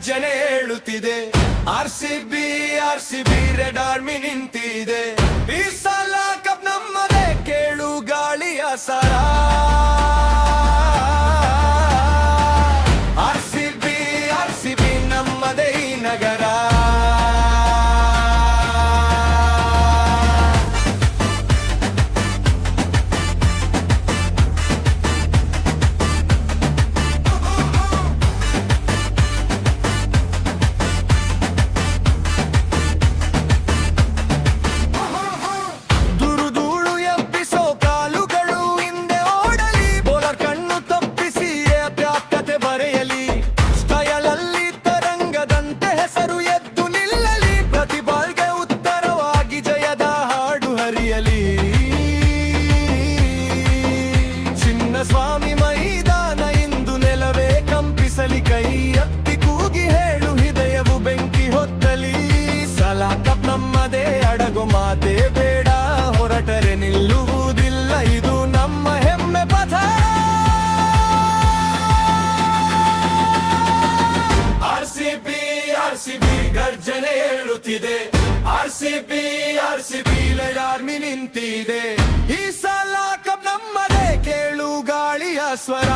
ಗರ್ಜನೆ ಹೇಳುತ್ತಿದೆ. RCB RCB red army ನಿಂತಿದೆ. ಈ ಸಲ ಕಪ್ ನಮ್ಮದೇ, ಕೇಳು ಗಾಳಿಯ ಸರ. RCB ನಮ್ಮದೇ ಈ ನಗರ. ಸ್ವಾಮಿ ಮೈದಾನ ಇಂದು ನೆಲವೇ ಕಂಪಿಸಲಿ, ಕೈ ಎತ್ತಿ ಕೂಗಿ ಹೇಳು ಹೃದಯವು ಬೆಂಕಿ ಹೊತ್ತಲಿ. ಸಲ ಕಪ್ ನಮ್ಮದೇ, ಅಡಗು ಮಾತೇ ಬೇಡ, ಹೊರಟರೆ ನಿಲ್ಲುವುದಿಲ್ಲ, ಇದು ನಮ್ಮ ಹೆಮ್ಮೆ ಪಥ. RCB ಗರ್ಜನೆ ಹೇಳುತ್ತಿದೆ. RCB ರೆಡ್ ಆರ್ಮಿ ನಿಂತಿದೆ. ಈ ಸಲ ಕಪ್ ನಮ್ಮದೇ, ಕೇಳು ಗಾಳಿಯ ಸ್ವರ.